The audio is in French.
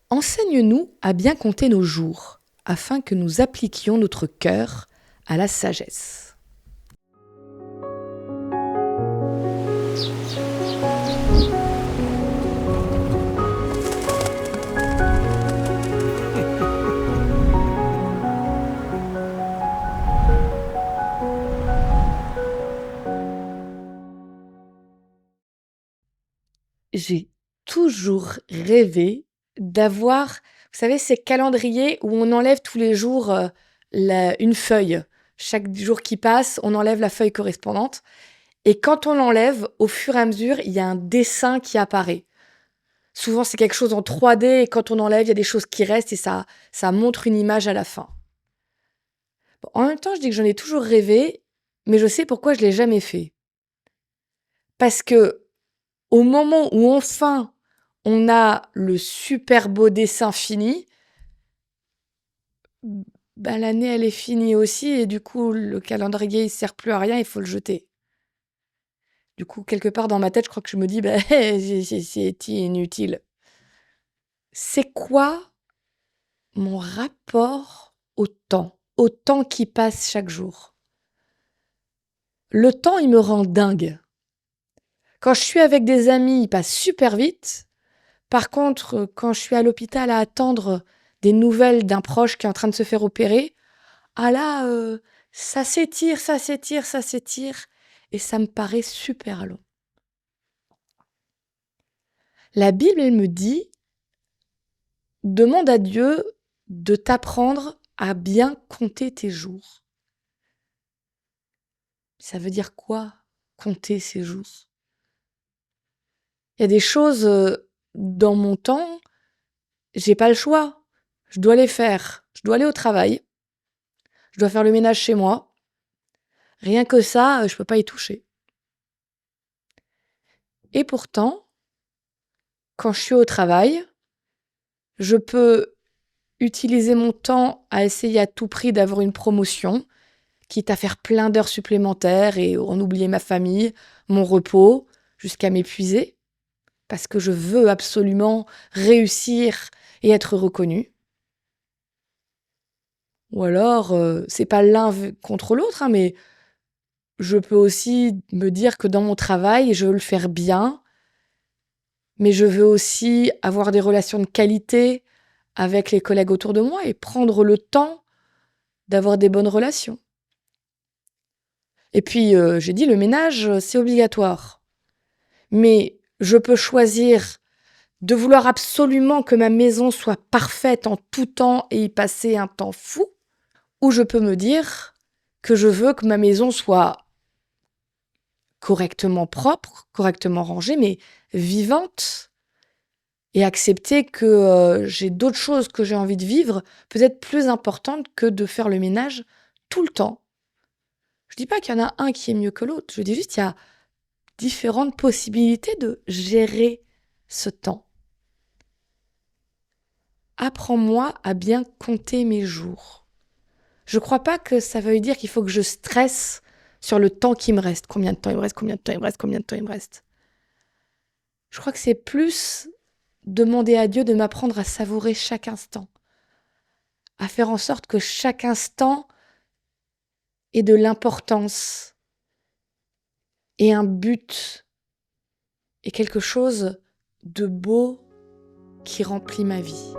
Enseigne-nous à bien compter nos jours, afin que nous appliquions notre cœur à la sagesse. J'ai toujours rêvé d'avoir, vous savez, ces calendriers où on enlève tous les jours, une feuille. Chaque jour qui passe, on enlève la feuille correspondante et quand on l'enlève, au fur et à mesure, il y a un dessin qui apparaît. Souvent, c'est quelque chose en 3D et quand on enlève, il y a des choses qui restent et ça montre une image à la fin. Bon, en même temps, je dis que j'en ai toujours rêvé, mais je sais pourquoi je l'ai jamais fait. Parce que au moment où enfin on a le super beau dessin fini, bah, l'année elle est finie aussi et du coup le calendrier il sert plus à rien, il faut le jeter. Du coup, quelque part dans ma tête, je crois que je me dis: «Bah, c'est inutile». C'est quoi mon rapport au temps qui passe chaque jour? Le temps, il me rend dingue. Quand je suis avec des amis, il passe super vite. Par contre, quand je suis à l'hôpital à attendre des nouvelles d'un proche qui est en train de se faire opérer, ah là, ça s'étire, ça s'étire, ça s'étire et ça me paraît super long. La Bible, elle me dit: «Demande à Dieu de t'apprendre à bien compter tes jours». Ça veut dire quoi, compter ses jours? Il y a des choses, dans mon temps, j'ai pas le choix. Je dois les faire. Je dois aller au travail, je dois faire le ménage chez moi. Rien que ça, je peux pas y toucher. Et pourtant, quand je suis au travail, je peux utiliser mon temps à essayer à tout prix d'avoir une promotion, quitte à faire plein d'heures supplémentaires et en oublier ma famille, mon repos, jusqu'à m'épuiser, parce que je veux absolument réussir et être reconnue. Ou alors, c'est pas l'un contre l'autre, hein, mais je peux aussi me dire que dans mon travail, je veux le faire bien, mais je veux aussi avoir des relations de qualité avec les collègues autour de moi et prendre le temps d'avoir des bonnes relations. Et puis, j'ai dit le ménage, c'est obligatoire. Mais je peux choisir de vouloir absolument que ma maison soit parfaite en tout temps et y passer un temps fou, ou je peux me dire que je veux que ma maison soit correctement propre, correctement rangée, mais vivante et accepter que, j'ai d'autres choses que j'ai envie de vivre, peut-être plus importantes que de faire le ménage tout le temps. Je dis pas qu'il y en a un qui est mieux que l'autre, je dis juste qu'il y a différentes possibilités de gérer ce temps. Apprends-moi à bien compter mes jours. Je crois pas que ça veuille dire qu'il faut que je stresse sur le temps qui me reste. Combien de temps il me reste? Combien de temps il me reste? Combien de temps il me reste? Je crois que c'est plus demander à Dieu de m'apprendre à savourer chaque instant, à faire en sorte que chaque instant ait de l'importance et un but et quelque chose de beau qui remplit ma vie.